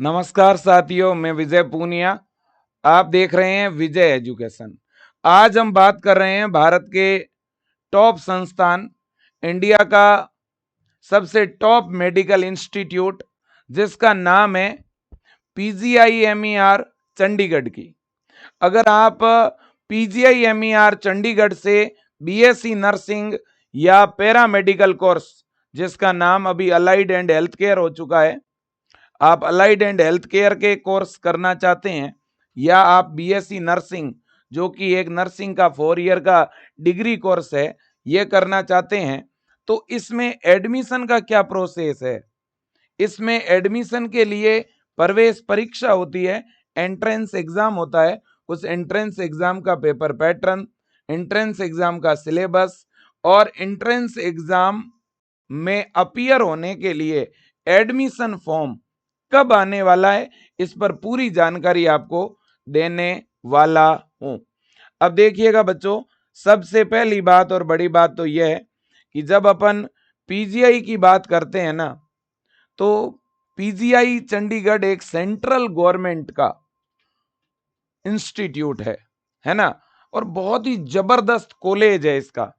नमस्कार साथियों, मैं विजय पूनिया। आप देख रहे हैं विजय एजुकेशन। आज हम बात कर रहे हैं भारत के टॉप संस्थान, इंडिया का सबसे टॉप मेडिकल इंस्टीट्यूट जिसका नाम है पीजीआईएमईआर चंडीगढ़ की। अगर आप पीजीआईएमईआर चंडीगढ़ से बीएससी नर्सिंग या पैरामेडिकल कोर्स, जिसका नाम अभी अलाइड एंड हेल्थ केयर हो चुका है, आप अलाइड एंड हेल्थ केयर के कोर्स करना चाहते हैं, या आप बीएससी नर्सिंग जो कि एक नर्सिंग का 4 ईयर का डिग्री कोर्स है, ये करना चाहते हैं, तो इसमें एडमिशन का क्या प्रोसेस है। इसमें एडमिशन के लिए प्रवेश परीक्षा होती है, एंट्रेंस एग्जाम होता है। उस एंट्रेंस एग्जाम का पेपर पैटर्न, एंट्रेंस एग्जाम का सिलेबस और एंट्रेंस एग्जाम में अपीयर होने के लिए एडमिशन फॉर्म कब आने वाला है, इस पर पूरी जानकारी आपको देने वाला हूं। अब देखिएगा बच्चों, सबसे पहली बात और बड़ी बात तो यह है कि जब अपन पीजीआई की बात करते हैं ना, तो पीजीआई चंडीगढ़ एक सेंट्रल गवर्नमेंट का इंस्टीट्यूट है ना, और बहुत ही जबरदस्त कॉलेज है इसका।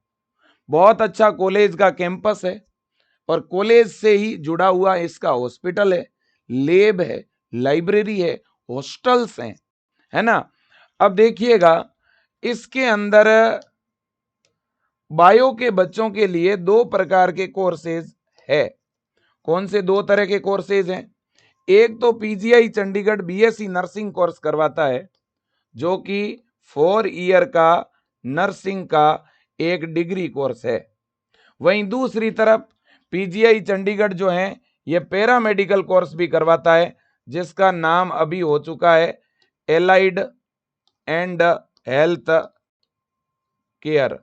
बहुत अच्छा कॉलेज का कैंपस है और कॉलेज से ही जुड़ा हुआ इसका हॉस्पिटल है, लैब है, लाइब्रेरी है, हॉस्टल्स हैं, है ना। अब देखिएगा, इसके अंदर बायो के बच्चों के लिए 2 प्रकार के कोर्सेज है। कौन से 2 तरह के कोर्सेज हैं? एक तो PGI Chandigarh BSc nursing course करवाता है, जो कि 4 ईयर का नर्सिंग का एक डिग्री कोर्स है। वहीं दूसरी तरफ पीजीआई चंडीगढ़ जो है, ये पैरामेडिकल कोर्स भी करवाता है, जिसका नाम अभी हो चुका है एलाइड एंड हेल्थ केयर।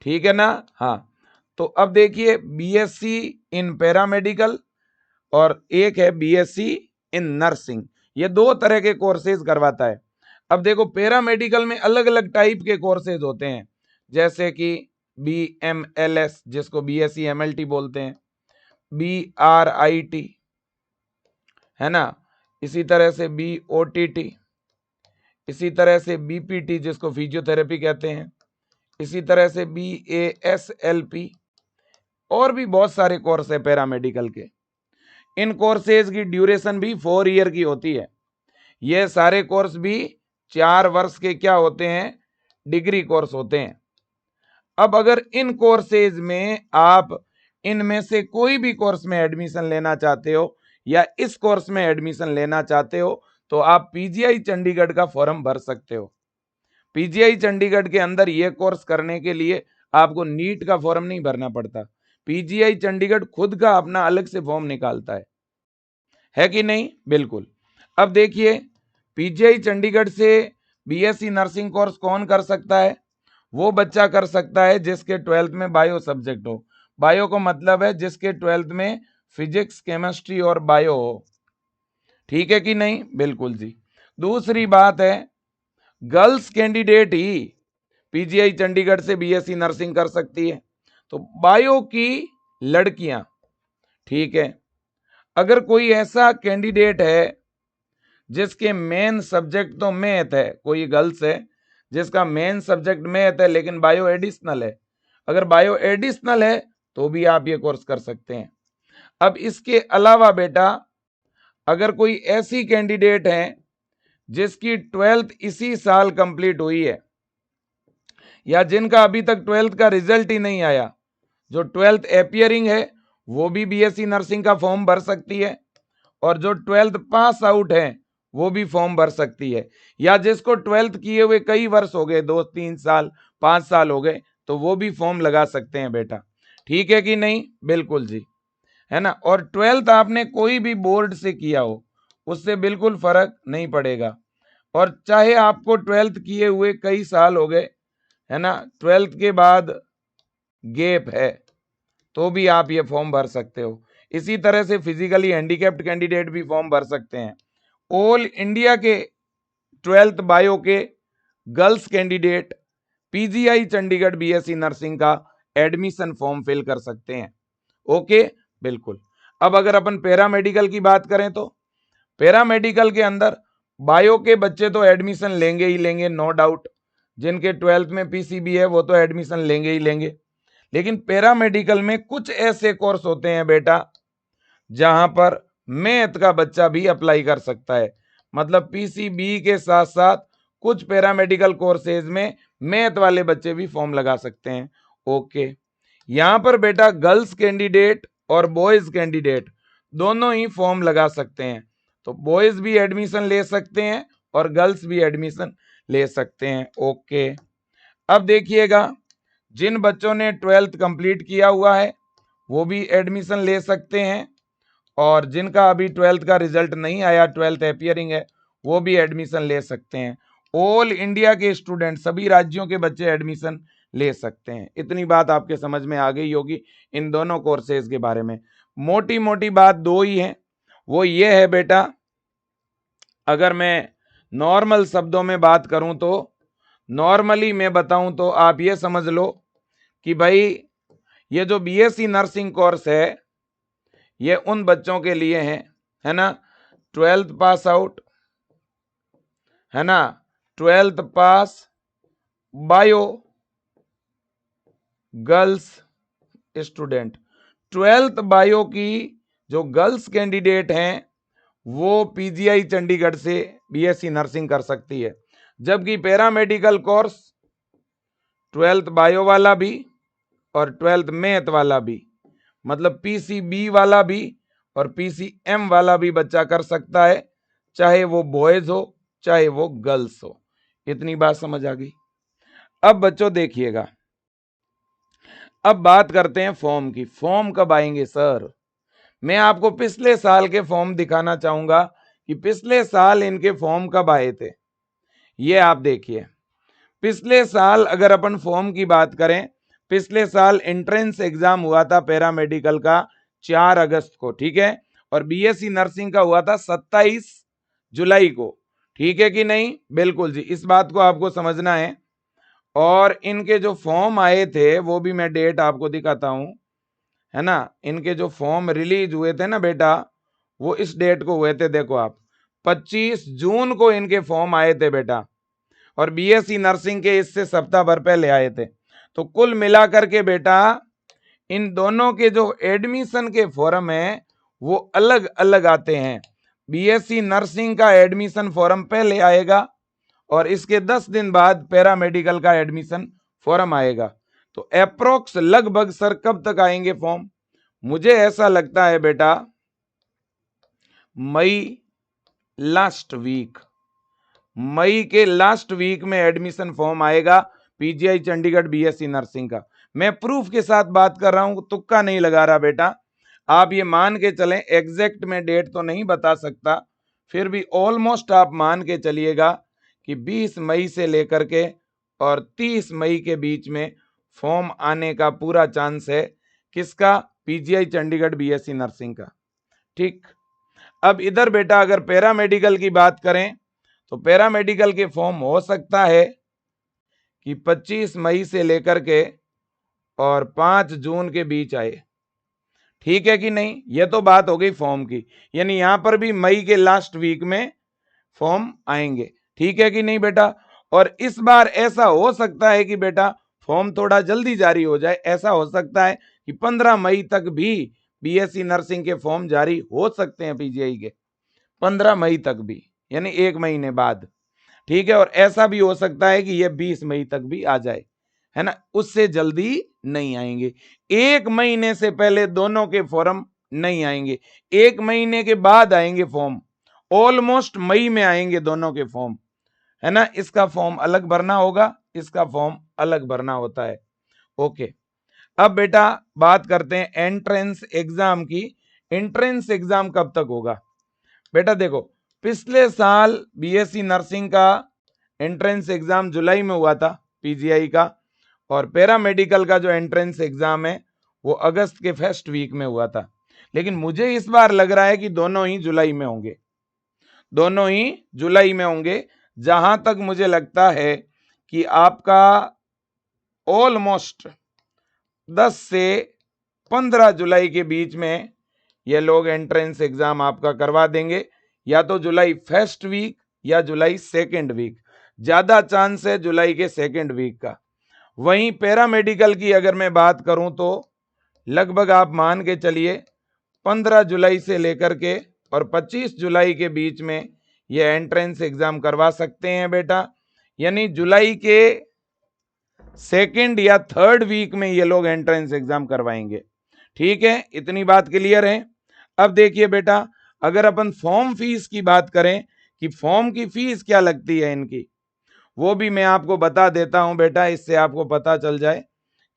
ठीक है ना। हाँ, तो अब देखिए, बीएससी इन पैरामेडिकल और एक है बीएससी इन नर्सिंग, ये 2 तरह के कोर्सेज करवाता है। अब देखो, पैरामेडिकल में अलग अलग टाइप के कोर्सेज होते हैं, जैसे कि BMLS जिसको बीएससी एमएलटी बोलते हैं, BRIT, है ना, इसी तरह से BOTT, इसी तरह से BPT जिसको फिजियोथेरेपी कहते हैं, इसी तरह से BASLP, और भी बहुत सारे कोर्स है पैरामेडिकल के। इन कोर्सेज की ड्यूरेशन भी 4 ईयर की होती है। ये सारे कोर्स भी 4 वर्ष के क्या होते हैं? डिग्री कोर्स होते हैं। अब अगर इन कोर्सेज में आप इनमें से कोई भी कोर्स में एडमिशन लेना चाहते हो या इस कोर्स में एडमिशन लेना चाहते हो, तो आप पीजीआई चंडीगढ़ का फॉर्म भर सकते हो। पीजीआई चंडीगढ़ के अंदर यह कोर्स करने के लिए आपको नीट का फॉर्म नहीं भरना पड़ता। पीजीआई चंडीगढ़ खुद का अपना अलग से फॉर्म निकालता है कि नहीं? बिल्कुल। अब देखिए, पीजीआई चंडीगढ़ से बीएससी नर्सिंग कोर्स कौन कर सकता है? वो बच्चा कर सकता है जिसके 12th में बायो सब्जेक्ट हो। बायो को मतलब है जिसके 12th में फिजिक्स, केमिस्ट्री और बायो हो। ठीक है कि नहीं? बिल्कुल जी। दूसरी बात है, गर्ल्स कैंडिडेट ही पीजीआई चंडीगढ़ से बीएससी नर्सिंग कर सकती है, तो बायो की लड़कियां। ठीक है, अगर कोई ऐसा कैंडिडेट है जिसके मेन सब्जेक्ट तो मैथ है, कोई गर्ल्स है जिसका मेन सब्जेक्ट मैथ है लेकिन बायो एडिशनल है, अगर बायो एडिशनल है तो भी आप ये कोर्स कर सकते हैं। अब इसके अलावा बेटा, अगर कोई ऐसी कैंडिडेट है जिसकी 12th इसी साल कंप्लीट हुई है, या जिनका अभी तक 12th का रिजल्ट ही नहीं आया, जो 12th अपियरिंग है, वो भी बीएससी नर्सिंग का फॉर्म भर सकती है, और जो 12th पास आउट है वो भी फॉर्म भर सकती है। या जिसको 12th किए हुए कई वर्ष हो गए, 2-3 साल 5 साल हो गए, तो वो भी फॉर्म लगा सकते हैं बेटा। ठीक है कि नहीं? बिल्कुल जी, है ना। और 12th आपने कोई भी बोर्ड से किया हो, उससे बिल्कुल फर्क नहीं पड़ेगा। और चाहे आपको 12th किए हुए कई साल हो गए, है ना, 12th के बाद गैप है, तो भी आप ये फॉर्म भर सकते हो। इसी तरह से फिजिकली हैंडीकैप्ड कैंडिडेट भी फॉर्म भर सकते हैं। ऑल इंडिया के 12th बायो के girls candidate PGI Chandigarh BSc nursing का एडमिशन फॉर्म फिल कर सकते हैं। ओके, बिल्कुल। अब अगर अपन पैरामेडिकल की बात करें, तो पैरामेडिकल के अंदर बायो के बच्चे तो एडमिशन लेंगे ही लेंगे, नो डाउट। जिनके 12th में पीसीबी है वो तो एडमिशन लेंगे ही लेंगे। लेकिन पैरामेडिकल में कुछ ऐसे कोर्स होते हैं बेटा जहां पर मैथ का बच्चा भी अप्लाई कर सकता है। मतलब पीसीबी के साथ साथ कुछ पैरामेडिकल कोर्सेज में मैथ वाले बच्चे भी फॉर्म लगा सकते हैं। ओके, यहां पर बेटा गर्ल्स कैंडिडेट और बॉयज कैंडिडेट दोनों ही फॉर्म लगा सकते हैं। तो बॉयज भी एडमिशन ले सकते हैं और गर्ल्स भी एडमिशन ले सकते हैं। ओके, अब देखिएगा, जिन बच्चों ने 12th कंप्लीट किया हुआ है वो भी एडमिशन ले सकते हैं, और जिनका अभी 12th का रिजल्ट नहीं आया, 12th अपियरिंग है, वो भी एडमिशन ले सकते हैं। ऑल इंडिया के स्टूडेंट, सभी राज्यों के बच्चे एडमिशन ले सकते हैं। इतनी बात आपके समझ में आ गई होगी इन दोनों कोर्सेज के बारे में। मोटी मोटी बात दो ही है, वो ये है बेटा, अगर मैं नॉर्मल शब्दों में बात करूं तो नॉर्मली मैं बताऊं तो आप ये समझ लो कि भाई ये जो बीएससी नर्सिंग कोर्स है ये उन बच्चों के लिए है ना, 12th पास आउट, है ना, 12th pass bio girls student. 12th bio की जो गर्ल्स कैंडिडेट हैं वो पीजीआई चंडीगढ़ से बीएससी नर्सिंग कर सकती है, जबकि पैरामेडिकल कोर्स 12th बायो वाला भी और 12th मैथ वाला भी, मतलब पीसीबी वाला भी और पीसीएम वाला भी बच्चा कर सकता है, चाहे वो बॉयज हो चाहे वो गर्ल्स हो। इतनी बात समझ आ गई। अब बच्चों देखिएगा, अब बात करते हैं फॉर्म की। फॉर्म कब आएंगे सर? मैं आपको पिछले साल के फॉर्म दिखाना चाहूंगा कि पिछले साल इनके फॉर्म कब आए थे। ये आप देखिए, पिछले साल अगर अपन फॉर्म की बात करें, पिछले साल एंट्रेंस एग्जाम हुआ था पैरामेडिकल का 4 अगस्त को, ठीक है, और बीएससी नर्सिंग का हुआ था 27 जुलाई को, ठीक है कि नहीं? बिल्कुल जी, इस बात को आपको समझना है। और इनके जो फॉर्म आए थे वो भी मैं डेट आपको दिखाता हूं, है ना। इनके जो फॉर्म रिलीज हुए थे ना बेटा, वो इस डेट को हुए थे, देखो आप, 25 जून को इनके फॉर्म आए थे बेटा, और बीएससी नर्सिंग के इससे सप्ताह भर पहले आए थे। तो कुल मिलाकर के बेटा इन दोनों के जो एडमिशन के फॉर्म है वो अलग अलग आते हैं। बीएससी नर्सिंग का एडमिशन फॉर्म पहले आएगा और इसके 10 दिन बाद पैरामेडिकल का एडमिशन फॉर्म आएगा। तो अप्रोक्स लगभग सर कब तक आएंगे फॉर्म? मुझे ऐसा लगता है बेटा मई लास्ट वीक, मई के लास्ट वीक में एडमिशन फॉर्म आएगा पीजीआई चंडीगढ़ बीएससी नर्सिंग का। मैं प्रूफ के साथ बात कर रहा हूं, तुक्का नहीं लगा रहा बेटा। आप ये मान के चलें, एग्जैक्ट में डेट तो नहीं बता सकता, फिर भी ऑलमोस्ट आप मान के चलिएगा कि 20 मई से लेकर के और 30 मई के बीच में फॉर्म आने का पूरा चांस है। किसका? पीजीआई चंडीगढ़ बीएससी नर्सिंग का। ठीक, अब इधर बेटा अगर पैरामेडिकल की बात करें तो पैरामेडिकल के फॉर्म हो सकता है कि 25 मई से लेकर के और 5 जून के बीच आए, ठीक है कि नहीं? ये तो बात हो गई फॉर्म की, यानी यहां पर भी मई के लास्ट वीक में फॉर्म आएंगे, ठीक है कि नहीं बेटा? और इस बार ऐसा हो सकता है कि बेटा फॉर्म थोड़ा जल्दी जारी हो जाए, ऐसा हो सकता है कि 15 मई तक भी बीएससी नर्सिंग के फॉर्म जारी हो सकते हैं पीजीआई के, 15 मई तक भी, यानी 1 महीने बाद, ठीक है। और ऐसा भी हो सकता है कि ये 20 मई तक भी आ जाए, है ना, उससे जल्दी नहीं आएंगे। 1 महीने से पहले दोनों के फॉर्म नहीं आएंगे, 1 महीने के बाद आएंगे फॉर्म, ऑलमोस्ट मई में आएंगे दोनों के फॉर्म, है ना। इसका फॉर्म अलग भरना होगा, इसका फॉर्म अलग भरना होता है। ओके, अब बेटा बात करते हैं एंट्रेंस एग्जाम की। एंट्रेंस एग्जाम कब तक होगा? बेटा देखो, पिछले साल बीएससी नर्सिंग का एंट्रेंस एग्जाम जुलाई में हुआ था पीजीआई का, और पैरामेडिकल का जो एंट्रेंस एग्जाम है वो अगस्त के फर्स्ट वीक में हुआ था। लेकिन मुझे इस बार लग रहा है कि दोनों ही जुलाई में होंगे, दोनों ही जुलाई में होंगे। जहां तक मुझे लगता है कि आपका ऑलमोस्ट 10 से 15 जुलाई के बीच में ये लोग एंट्रेंस एग्जाम आपका करवा देंगे। या तो जुलाई फर्स्ट वीक या जुलाई सेकेंड वीक, ज्यादा चांस है जुलाई के सेकेंड वीक का। वहीं पैरामेडिकल की अगर मैं बात करूं तो लगभग आप मान के चलिए 15 जुलाई से लेकर के और 25 जुलाई के बीच में ये एंट्रेंस एग्जाम करवा सकते हैं बेटा। यानी जुलाई के सेकेंड या थर्ड वीक में ये लोग एंट्रेंस एग्जाम करवाएंगे। ठीक है, इतनी बात क्लियर है। अब देखिए बेटा, अगर अपन फॉर्म फीस की बात करें कि फॉर्म की फीस क्या लगती है इनकी, वो भी मैं आपको बता देता हूं बेटा, इससे आपको पता चल जाए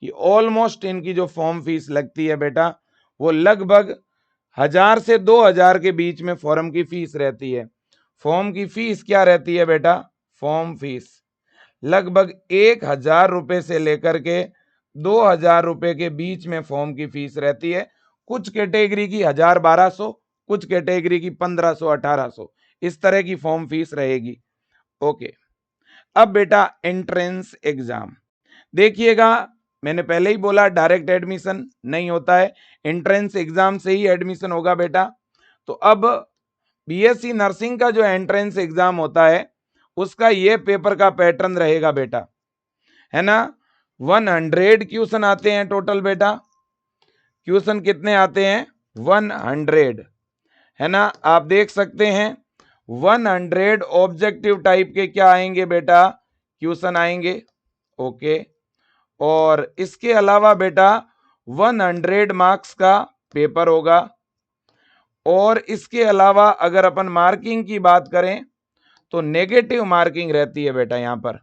कि ऑलमोस्ट इनकी जो फॉर्म फीस लगती है बेटा, वो लगभग 1000 से 2000 के बीच में फॉर्म की फीस रहती है। फॉर्म की फीस क्या रहती है बेटा? फॉर्म फीस लगभग 1000 रुपए से लेकर के 2000 रुपए के बीच में फॉर्म की फीस रहती है। कुछ कैटेगरी की 1000-1200, कुछ कैटेगरी की 1500-1800, इस तरह की फॉर्म फीस रहेगी। ओके, अब बेटा एंट्रेंस एग्जाम देखिएगा, मैंने पहले ही बोला डायरेक्ट एडमिशन नहीं होता है, एंट्रेंस एग्जाम से ही एडमिशन होगा बेटा। तो अब बीएससी नर्सिंग का जो एंट्रेंस एग्जाम होता है उसका ये पेपर का पैटर्न रहेगा बेटा, है ना। 100 क्वेश्चन आते हैं टोटल बेटा। क्वेश्चन कितने आते हैं? 100, है ना। आप देख सकते हैं 100 ऑब्जेक्टिव टाइप के क्या आएंगे बेटा? क्वेश्चन आएंगे। ओके, और इसके अलावा बेटा 100 मार्क्स का पेपर होगा। और इसके अलावा अगर अपन मार्किंग की बात करें तो नेगेटिव मार्किंग रहती है बेटा, यहां पर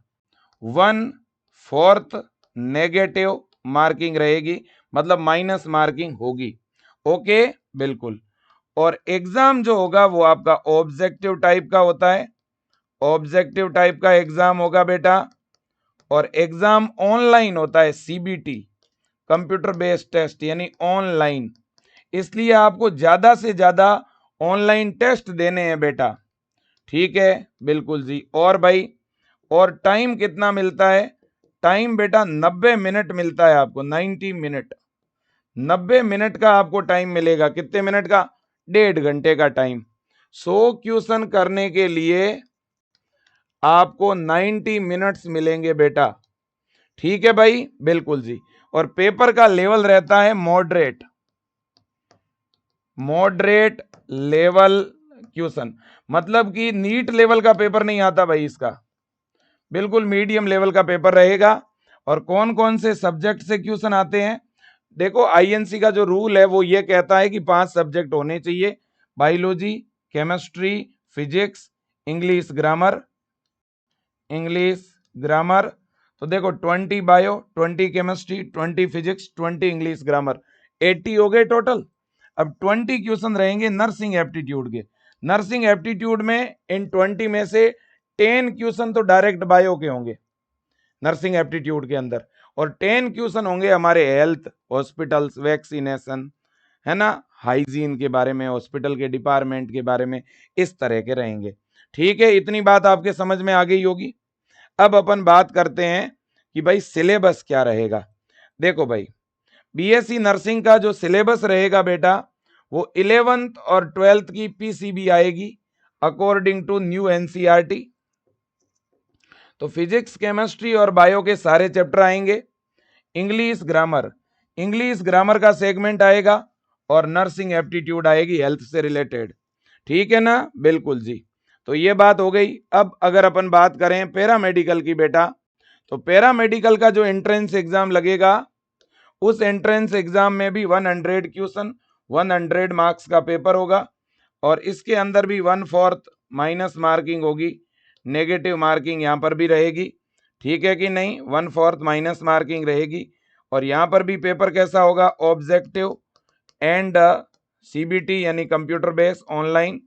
1/4 नेगेटिव मार्किंग रहेगी, मतलब माइनस मार्किंग होगी। ओके, बिल्कुल। और एग्जाम जो होगा वो आपका ऑब्जेक्टिव टाइप का होता है, ऑब्जेक्टिव टाइप का एग्जाम होगा बेटा। और एग्जाम ऑनलाइन होता है, सीबीटी कंप्यूटर बेस्ड टेस्ट, यानी ऑनलाइन। इसलिए आपको ज्यादा से ज्यादा ऑनलाइन टेस्ट देने हैं बेटा। ठीक है, बिल्कुल जी। और भाई, और टाइम कितना मिलता है? टाइम बेटा 90 मिनट मिलता है आपको, 90 मिनट, 90 मिनट का आपको टाइम मिलेगा। कितने मिनट का? 1.5 घंटे का टाइम। 100 क्वेश्चन करने के लिए आपको 90 मिनट्स मिलेंगे बेटा। ठीक है भाई, बिल्कुल जी। और पेपर का लेवल रहता है मॉडरेट, मॉडरेट लेवल क्वेश्चन, मतलब कि नीट लेवल का पेपर नहीं आता भाई इसका, बिल्कुल मीडियम लेवल का पेपर रहेगा। और कौन कौन से सब्जेक्ट से क्वेश्चन आते हैं? देखो, आईएनसी का जो रूल है वो ये कहता है कि 5 सब्जेक्ट होने चाहिए, biology, chemistry, physics, English grammar, English grammar. तो देखो 20 bio, 20 chemistry, 20 physics, 20 English grammar, 80 हो गए टोटल। अब 20 क्वेश्चन रहेंगे नर्सिंग एप्टीट्यूड के। नर्सिंग एप्टीट्यूड में इन 20 में से 10 क्वेश्चन तो डायरेक्ट बायो के होंगे नर्सिंग एप्टीट्यूड के अंदर, और 10 क्वेश्चन होंगे हमारे हेल्थ, हॉस्पिटल्स, वैक्सीनेशन, है ना, हाइजीन के बारे में, हॉस्पिटल के डिपार्टमेंट के बारे में, इस तरह के रहेंगे। ठीक है, इतनी बात आपके समझ में आ गई होगी। अब अपन बात करते हैं कि भाई सिलेबस क्या रहेगा। देखो भाई, बीएससी नर्सिंग का जो सिलेबस रहेगा बेटा, वो 11th और 12th की पीसीबी आएगी अकॉर्डिंग टू न्यू एनसीईआरटी। तो फिजिक्स, केमिस्ट्री और बायो के सारे चैप्टर आएंगे। इंग्लिश ग्रामर, इंग्लिश ग्रामर का सेगमेंट आएगा, और नर्सिंग एप्टीट्यूड आएगी हेल्थ से रिलेटेड। ठीक है ना, बिल्कुल जी। तो ये बात हो गई। अब अगर अपन बात करें पैरामेडिकल की बेटा, तो पैरामेडिकल का जो एंट्रेंस एग्जाम लगेगा, उस एंट्रेंस एग्जाम में भी 100 क्वेश्चन, 100 मार्क्स का पेपर होगा। और इसके अंदर भी 1/4 माइनस मार्किंग होगी, नेगेटिव मार्किंग यहां पर भी रहेगी। ठीक है कि नहीं? 1/4 माइनस मार्किंग रहेगी। और यहां पर भी पेपर कैसा होगा? ऑब्जेक्टिव एंड सीबीटी, यानी कंप्यूटर बेस्ड ऑनलाइन।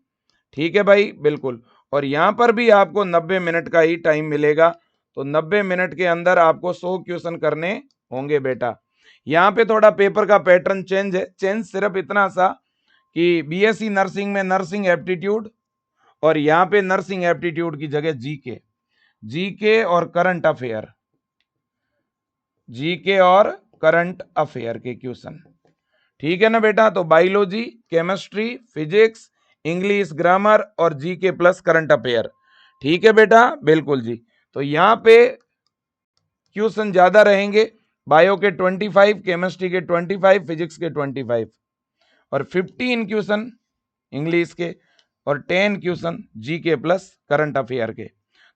ठीक है भाई, बिल्कुल। और यहां पर भी आपको 90 मिनट का ही टाइम मिलेगा। तो 90 मिनट के अंदर आपको 100 क्वेश्चन करने होंगे बेटा। यहाँ पे थोड़ा पेपर का पैटर्न चेंज है, चेंज सिर्फ इतना सा कि बीएससी नर्सिंग में नर्सिंग एप्टीट्यूड, और यहाँ पे नर्सिंग एप्टीट्यूड की जगह जीके, जीके और करंट अफेयर, जीके और करंट अफेयर के क्वेश्चन। ठीक है ना बेटा? तो biology, chemistry, physics, English grammar और जीके प्लस करंट अफेयर। ठीक है बेटा, बिल्कुल जी। तो यहाँ पे क्वेश्चन ज्यादा रहेंगे, बायो के 25, केमिस्ट्री के 25, फिजिक्स के 25 और 15 क्वेश्चन इंग्लिश के और 10 question GK plus current affair के।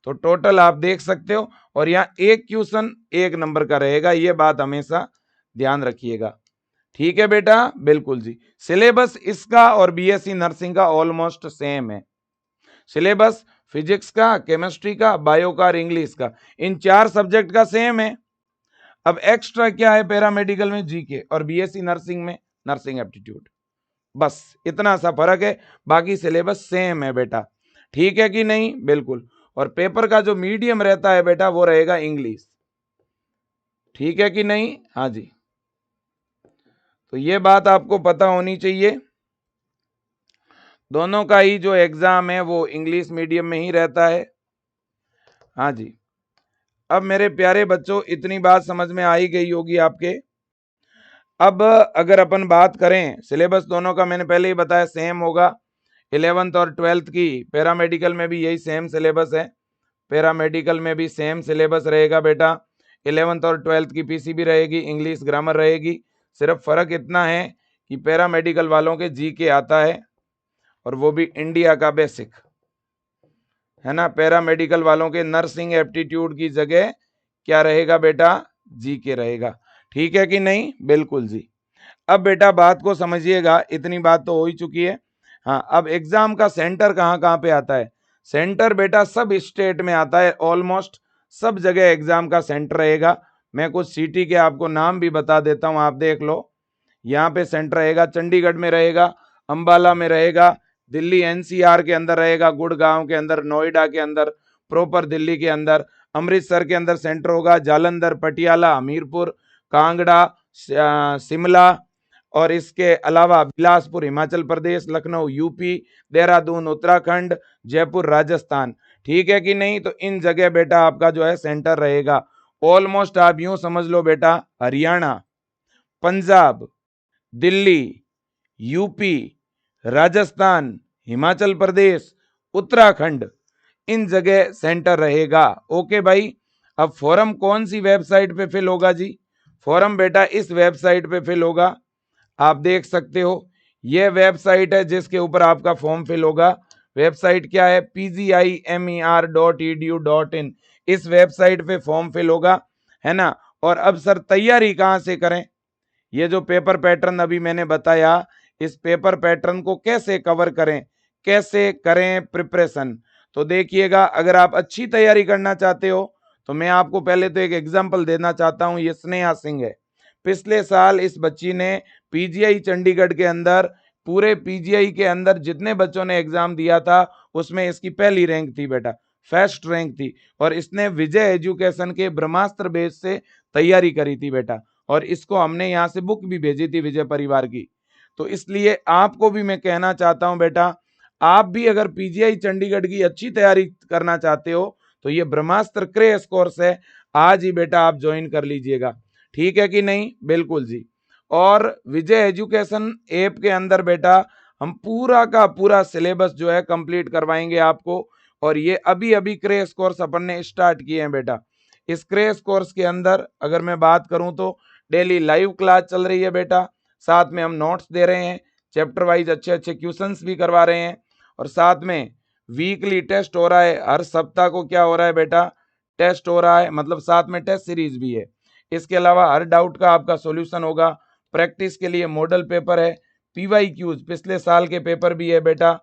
तो टोटल आप देख सकते हो, और यहाँ एक क्वेश्चन 1 नंबर का रहेगा, ये बात हमेशा ध्यान रखिएगा। ठीक है बेटा, बिल्कुल जी। सिलेबस इसका और बीएससी नर्सिंग का ऑलमोस्ट सेम है। सिलेबस फिजिक्स का, केमिस्ट्री का, बायो का और इंग्लिश का, इन 4 सब्जेक्ट का सेम है। अब एक्स्ट्रा क्या है, पैरामेडिकल में जीके और बीएससी नर्सिंग में नर्सिंग एप्टीट्यूड, बस इतना सा फर्क है, बाकी सिलेबस सेम है बेटा। ठीक है कि नहीं, बिल्कुल। और पेपर का जो मीडियम रहता है बेटा वो रहेगा इंग्लिश। ठीक है कि नहीं, हाँ जी। तो ये बात आपको पता होनी चाहिए, दोनों का ही जो एग्जाम है वो इंग्लिश मीडियम में ही रहता है। हाँ जी। अब मेरे प्यारे बच्चों, इतनी बात समझ में आ ही गई होगी आपके। अब अगर अपन बात करें, सिलेबस दोनों का मैंने पहले ही बताया सेम होगा। 11th और 12th की पैरामेडिकल में भी यही सेम सिलेबस है, पैरामेडिकल में भी सेम सिलेबस रहेगा बेटा। 11th और 12th की पीसीबी रहेगी, इंग्लिश ग्रामर रहेगी। सिर्फ फर्क इतना है कि पैरामेडिकल वालों के जीके आता है, और वो भी इंडिया का बेसिक, है ना। पैरामेडिकल वालों के नर्सिंग एप्टीट्यूड की जगह क्या रहेगा बेटा, जीके रहेगा। ठीक है कि नहीं, बिल्कुल जी। अब बेटा बात को समझिएगा, इतनी बात तो हो ही चुकी है। हाँ, अब एग्जाम का सेंटर कहाँ कहाँ पे आता है। सेंटर बेटा सब स्टेट में आता है, ऑलमोस्ट सब जगह एग्जाम का सेंटर रहेगा। मैं कुछ सिटी के आपको नाम भी बता देता हूँ, आप देख लो। यहाँ पे सेंटर रहेगा, चंडीगढ़ में रहेगा, अंबाला में रहेगा, दिल्ली एनसीआर के अंदर रहेगा, गुड़गांव के अंदर, नोएडा के अंदर, प्रॉपर दिल्ली के अंदर, अमृतसर के अंदर सेंटर होगा, जालंधर, पटियाला, हमीरपुर, कांगड़ा, शिमला, और इसके अलावा बिलासपुर हिमाचल प्रदेश, लखनऊ यूपी, देहरादून उत्तराखंड, जयपुर राजस्थान। ठीक है कि नहीं। तो इन जगह बेटा आपका जो है सेंटर रहेगा। ऑलमोस्ट आप यूं समझ लो बेटा, हरियाणा, पंजाब, दिल्ली, यूपी, राजस्थान, हिमाचल प्रदेश, उत्तराखंड, इन जगह सेंटर रहेगा। ओके भाई। अब फॉर्म कौन सी वेबसाइट पे फिल होगा जी, फॉर्म बेटा इस वेबसाइट पे फिल होगा, आप देख सकते हो। यह वेबसाइट है जिसके ऊपर आपका फॉर्म फिल होगा। वेबसाइट क्या है, pgimer.edu.in, इस वेबसाइट पे फॉर्म फिल होगा, है ना। और अब सर तैयारी कहां से करें, ये जो पेपर पैटर्न अभी मैंने बताया, इस पेपर पैटर्न को कैसे कवर करें, कैसे करें प्रिपरेशन। तो देखिएगा, अगर आप अच्छी तैयारी करना चाहते हो तो मैं आपको पहले तो एक एग्जांपल देना चाहता हूं। ये स्नेहा सिंह है, पिछले साल इस बच्ची ने पीजीआई चंडीगढ़ के अंदर, पूरे पीजीआई के अंदर जितने बच्चों ने एग्जाम दिया था उसमें इसकी पहली रैंक थी बेटा, फर्स्ट रैंक थी। और इसने विजय एजुकेशन के ब्रह्मास्त्र बेस से तैयारी करी थी बेटा, और इसको हमने यहाँ से बुक भी भेजी थी विजय परिवार की। तो इसलिए आपको भी मैं कहना चाहता हूं बेटा, आप भी अगर पीजीआई चंडीगढ़ की अच्छी तैयारी करना चाहते हो तो ये ब्रह्मास्त्र क्रैश कोर्स है, आज ही बेटा आप ज्वाइन कर लीजिएगा। ठीक है कि नहीं, बिल्कुल जी। और विजय एजुकेशन ऐप के अंदर बेटा हम पूरा का पूरा सिलेबस जो है कंप्लीट करवाएंगे आपको। और ये अभी अभी क्रैश कोर्स अपन ने स्टार्ट किए हैं बेटा। इस क्रैश कोर्स के अंदर अगर मैं बात करूं तो डेली लाइव क्लास चल रही है बेटा, साथ में हम नोट्स दे रहे हैं, चैप्टर वाइज अच्छे अच्छे क्वेश्चंस भी करवा रहे हैं, और साथ में वीकली टेस्ट हो रहा है। हर सप्ताह को क्या हो रहा है बेटा, टेस्ट हो रहा है, मतलब साथ में टेस्ट सीरीज भी है। इसके अलावा हर डाउट का आपका सॉल्यूशन होगा, प्रैक्टिस के लिए मॉडल पेपर है, पीवाईक्यूज पिछले साल के पेपर भी है बेटा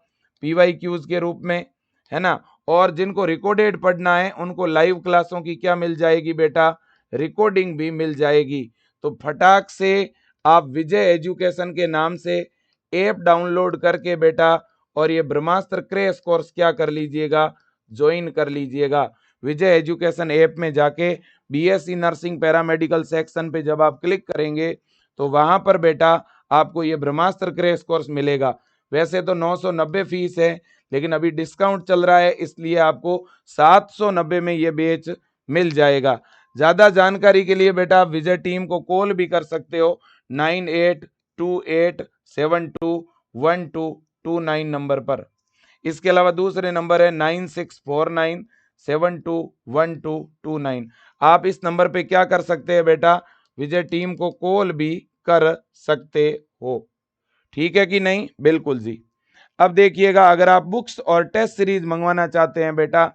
पीवाईक्यूज के रूप में, है ना। और जिनको रिकॉर्डेड पढ़ना है उनको लाइव क्लासों की क्या मिल जाएगी बेटा, रिकॉर्डिंग भी मिल जाएगी। तो फटाक से आप विजय एजुकेशन के नाम से ऐप डाउनलोड करके बेटा, और ये ब्रह्मास्त्र क्रैश कोर्स क्या कर लीजिएगा, ज्वाइन कर लीजिएगा। विजय एजुकेशन ऐप में जाके बीएससी नर्सिंग पैरामेडिकल सेक्शन पे जब आप क्लिक करेंगे तो वहां पर बेटा आपको ये ब्रह्मास्त्र क्रैश कोर्स मिलेगा। वैसे तो 990 फीस है, लेकिन अभी डिस्काउंट चल रहा है, इसलिए आपको 790 में ये बैच मिल जाएगा। ज्यादा जानकारी के लिए बेटा विजय टीम को कॉल भी कर सकते हो, 98287212 7229 नंबर पर। इसके अलावा दूसरे नंबर है 9649721229। आप इस नंबर पे क्या कर सकते हैं बेटा, विजय टीम को कॉल भी कर सकते हो। ठीक है कि नहीं? बिल्कुल जी। अब देखिएगा, अगर आप बुक्स और टेस्ट सीरीज मंगवाना चाहते हैं बेटा,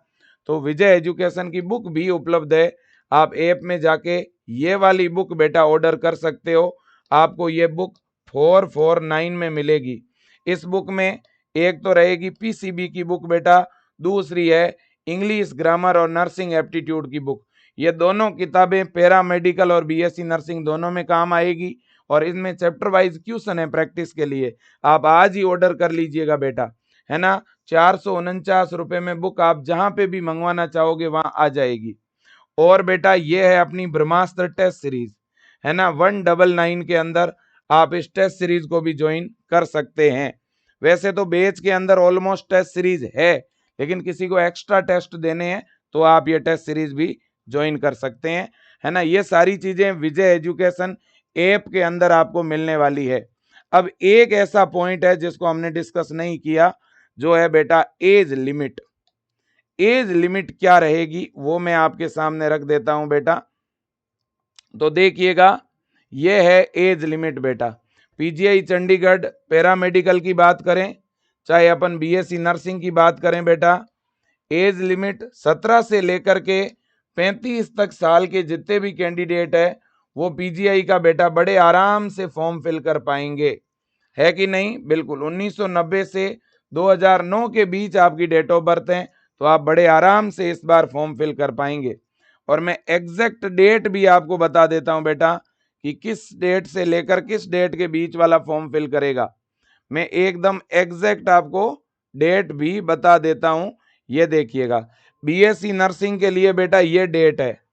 तो विजय एजुकेशन की बुक भी उपलब्ध है। आप ऐप में जाके ये वाली बुक बेटा ऑर्डर कर सकते हो। आपको ये बुक 449 में मिलेगी। इस बुक में एक तो रहेगी पीसीबी की बुक बेटा, दूसरी है इंग्लिश ग्रामर और नर्सिंग एप्टीट्यूड की बुक। ये दोनों किताबें पैरामेडिकल और बीएससी नर्सिंग दोनों में काम आएगी, और इसमें चैप्टर वाइज क्वेश्चन है प्रैक्टिस के लिए। आप आज ही ऑर्डर कर लीजिएगा बेटा, है ना। 449 रुपए में बुक आप जहां पे भी मंगवाना चाहोगे वहां आ जाएगी। और बेटा ये है अपनी ब्रह्मास्त्र टेस्ट सीरीज, है ना। 199 के अंदर आप इस टेस्ट सीरीज को भी ज्वाइन कर सकते हैं। वैसे तो बेच के अंदर ऑलमोस्ट टेस्ट सीरीज है, लेकिन किसी को एक्स्ट्रा टेस्ट देने हैं तो आप ये टेस्ट सीरीज भी ज्वाइन कर सकते हैं, है ना। ये सारी चीजें विजय एजुकेशन ऐप के अंदर आपको मिलने वाली है। अब एक ऐसा पॉइंट है जिसको हमने डिस्कस नहीं किया, जो है बेटा एज लिमिट। एज लिमिट क्या रहेगी वो मैं आपके सामने रख देता हूं बेटा। तो देखिएगा, ये है एज लिमिट बेटा। पीजीआई चंडीगढ़ पैरामेडिकल की बात करें, चाहे अपन बीएससी नर्सिंग की बात करें बेटा, एज लिमिट 17 से लेकर के 35 तक साल के जितने भी कैंडिडेट है वो पीजीआई का बेटा बड़े आराम से फॉर्म फिल कर पाएंगे, है कि नहीं? बिल्कुल। 1990 से 2009 के बीच आपकी डेट ऑफ बर्थ है, तो आप बड़े आराम से इस बार फॉर्म फिल कर पाएंगे। और मैं एग्जैक्ट डेट भी आपको बता देता हूं बेटा कि किस डेट से लेकर किस डेट के बीच वाला फॉर्म फिल करेगा। मैं एकदम एग्जैक्ट आपको डेट भी बता देता हूं। ये देखिएगा, बीएससी नर्सिंग के लिए बेटा ये डेट है।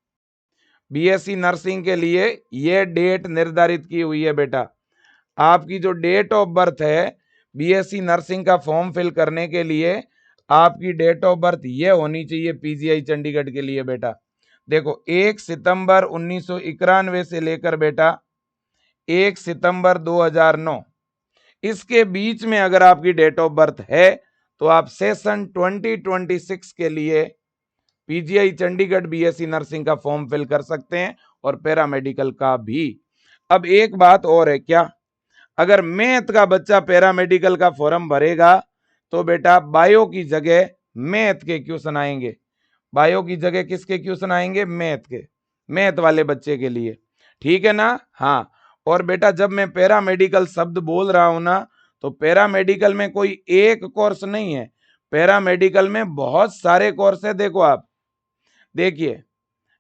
बीएससी नर्सिंग के लिए ये डेट निर्धारित की हुई है बेटा। आपकी जो डेट ऑफ बर्थ है बीएससी नर्सिंग का फॉर्म फिल करने के लिए, आपकी डेट ऑफ बर्थ ये होनी चाहिए पीजीआई चंडीगढ़ के लिए बेटा। देखो 1 सितंबर 1991 से लेकर बेटा 1 सितंबर 2009, इसके बीच में अगर आपकी डेट ऑफ बर्थ है तो आप सेशन 2026 के लिए पीजीआई चंडीगढ़ बीएससी नर्सिंग का फॉर्म फिल कर सकते हैं, और पैरामेडिकल का भी। अब एक बात और है, क्या? अगर मैथ का बच्चा पैरामेडिकल का फॉर्म भरेगा तो बेटा बायो की जगह मैथ के क्वेश्चन आएंगे। बायो की जगह किसके क्वेश्चन आएंगे? मैथ के, मैथ वाले बच्चे के लिए। ठीक है ना? हाँ। और बेटा जब मैं पैरामेडिकल शब्द बोल रहा हूं ना, तो पैरामेडिकल में कोई एक कोर्स नहीं है, पैरामेडिकल में बहुत सारे कोर्स है। देखो आप देखिए,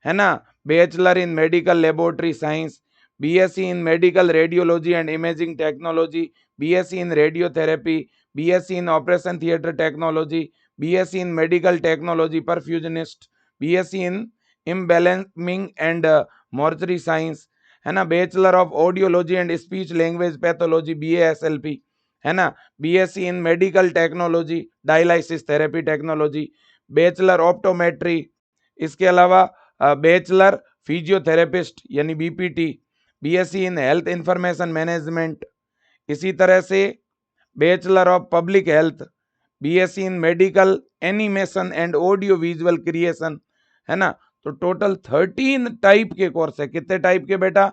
है ना। Bachelor in medical laboratory science, BSc in medical radiology and imaging technology, BSc in radiotherapy, BSc in operation theatre technology, BSc in medical technology perfusionist, BSc in embalming and mortuary science, है ना। Bachelor of audiology and speech language pathology BASLP, है ना। BSc in medical technology dialysis therapy technology, bachelor optometry, इसके अलावा bachelor physiotherapist यानी BPT, BSc in health information management, इसी तरह से bachelor of public health, BSc in medical animation and audio visual creation, है ना। तो टोटल 13 टाइप के कोर्स है। कितने टाइप के बेटा?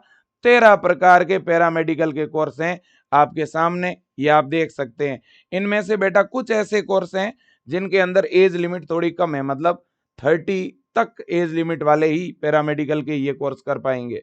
13 प्रकार के पैरामेडिकल के कोर्स हैं आपके सामने, ये आप देख सकते हैं। इनमें से बेटा कुछ ऐसे कोर्स हैं जिनके अंदर एज लिमिट थोड़ी कम है, मतलब 30 तक एज लिमिट वाले ही पैरामेडिकल के ये कोर्स कर पाएंगे।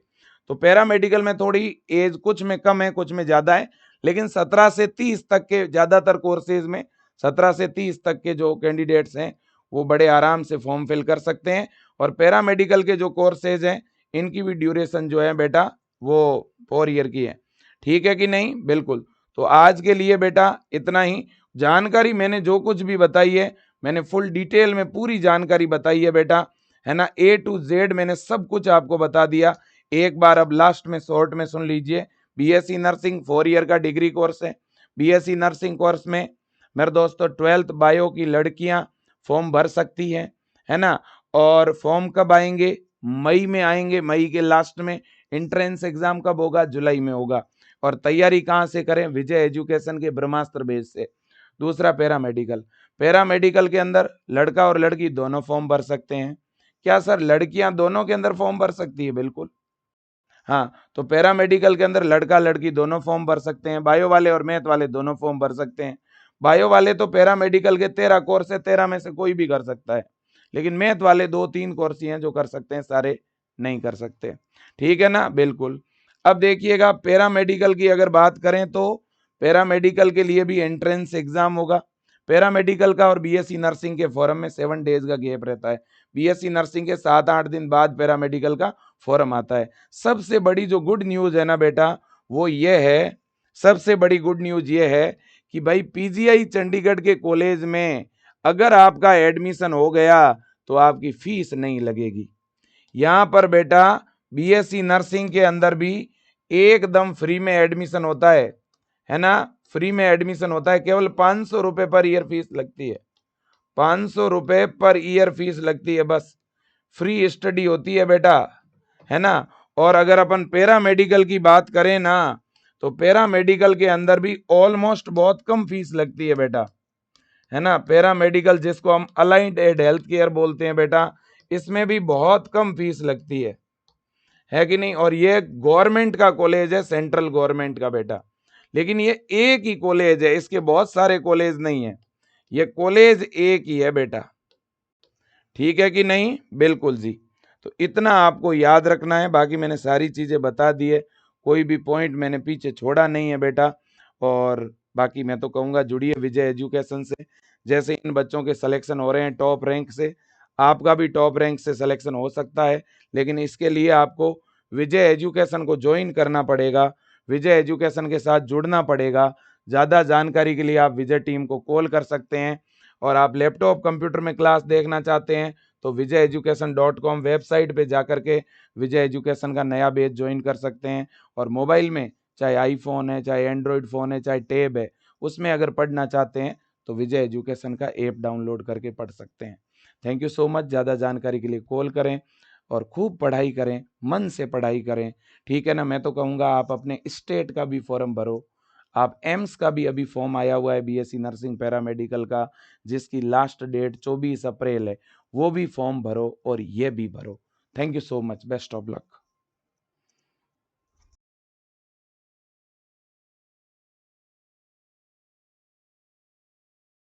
तो पैरामेडिकल में थोड़ी एज कुछ में कम है, कुछ में ज्यादा है, लेकिन 17 से 30 तक के ज्यादातर कोर्सेज में 17 से 30 तक के जो कैंडिडेट्स हैं वो बड़े आराम से फॉर्म फिल कर सकते हैं। और पैरामेडिकल के जो कोर्सेज हैं इनकी भी ड्यूरेशन जो है बेटा वो 4 ईयर की है। ठीक है कि नहीं? बिल्कुल। तो आज के लिए बेटा इतना ही। जानकारी मैंने जो कुछ भी बताई है, मैंने फुल डिटेल में पूरी जानकारी बताई है बेटा, है ना। A to Z मैंने सब कुछ आपको बता दिया। एक बार अब लास्ट में शॉर्ट में सुन लीजिए। बीएससी नर्सिंग 4 ईयर का डिग्री कोर्स है। बीएससी नर्सिंग कोर्स में मेरे दोस्तों 12th बायो की लड़कियां फॉर्म भर सकती है ना। और फॉर्म कब आएंगे? मई में आएंगे, मई के लास्ट में। एंट्रेंस एग्जाम कब होगा? जुलाई में होगा। और तैयारी कहाँ से करें? विजय एजुकेशन के ब्रह्मास्त्र बेस से। दूसरा पैरामेडिकल, पैरामेडिकल के अंदर लड़का और लड़की दोनों फॉर्म भर सकते हैं। क्या सर लड़कियां दोनों के अंदर फॉर्म भर सकती है? बिल्कुल हाँ, तो पैरामेडिकल के अंदर लड़का लड़की दोनों फॉर्म भर सकते हैं, बायो वाले और मैथ वाले दोनों फॉर्म भर सकते हैं। बायो वाले तो पैरामेडिकल के 13 कोर्स है, 13 में से कोई भी कर सकता है, लेकिन मैथ वाले 2-3 कोर्स ही हैं जो कर सकते हैं, सारे नहीं कर सकते। ठीक है ना, बिल्कुल। अब देखिएगा पैरामेडिकल की अगर बात करें तो पैरामेडिकल के लिए भी एंट्रेंस एग्जाम होगा। पैरामेडिकल का और बीएससी नर्सिंग के फॉरम में 7 डेज का गैप रहता है। बीएससी नर्सिंग के 7-8 दिन बाद पैरामेडिकल का फॉरम आता है। सबसे बड़ी जो गुड न्यूज है ना बेटा, वो ये है, सबसे बड़ी गुड न्यूज ये है कि भाई पीजीआई चंडीगढ़ के कॉलेज में अगर आपका एडमिशन हो गया तो आपकी फीस नहीं लगेगी। यहां पर बेटा बीएससी नर्सिंग के अंदर भी एकदम फ्री में एडमिशन होता है ना, फ्री में एडमिशन होता है। केवल 500 रुपए पर ईयर फीस लगती है, 500 रुपए पर ईयर फीस लगती है, बस फ्री स्टडी होती है बेटा, है ना। और अगर अपन पैरामेडिकल की बात करें ना, तो पैरामेडिकल के अंदर भी ऑलमोस्ट बहुत कम फीस लगती है बेटा, है ना। पैरामेडिकल जिसको हम अलाइंड एड हेल्थ केयर बोलते हैं बेटा, इसमें भी बहुत कम फीस लगती है कि नहीं। और ये गवर्नमेंट का कॉलेज है, सेंट्रल गवर्नमेंट का बेटा, लेकिन ये एक ही कॉलेज है, इसके बहुत सारे कॉलेज नहीं है, ये कॉलेज एक ही है बेटा। ठीक है कि नहीं? बिल्कुल जी। तो इतना आपको याद रखना है, बाकी मैंने सारी चीजें बता दी है, कोई भी पॉइंट मैंने पीछे छोड़ा नहीं है बेटा। और बाकी मैं तो कहूंगा जुड़िए विजय एजुकेशन से। जैसे इन बच्चों के सिलेक्शन हो रहे हैं टॉप रैंक से, आपका भी टॉप रैंक से सिलेक्शन हो सकता है, लेकिन इसके लिए आपको विजय एजुकेशन को ज्वाइन करना पड़ेगा, विजय एजुकेशन के साथ जुड़ना पड़ेगा। ज़्यादा जानकारी के लिए आप विजय टीम को कॉल कर सकते हैं। और आप लैपटॉप कंप्यूटर में क्लास देखना चाहते हैं तो vijayeducation.com वेबसाइट पे जाकर के विजय एजुकेशन का नया बैच ज्वाइन कर सकते हैं। और मोबाइल में चाहे आईफोन है, चाहे एंड्रॉयड फ़ोन है, चाहे टैब है, उसमें अगर पढ़ना चाहते हैं तो विजय एजुकेशन का ऐप डाउनलोड करके पढ़ सकते हैं। Thank you so much. ज़्यादा जानकारी के लिए कॉल करें और खूब पढ़ाई करें, मन से पढ़ाई करें। ठीक है ना। मैं तो कहूँगा आप अपने स्टेट का भी फॉर्म भरो, आप एम्स का भी अभी फॉर्म आया हुआ है बीएससी नर्सिंग पैरामेडिकल का, जिसकी लास्ट डेट 24 अप्रैल है, वो भी फॉर्म भरो और ये भी भरो। Thank you so much, best of luck.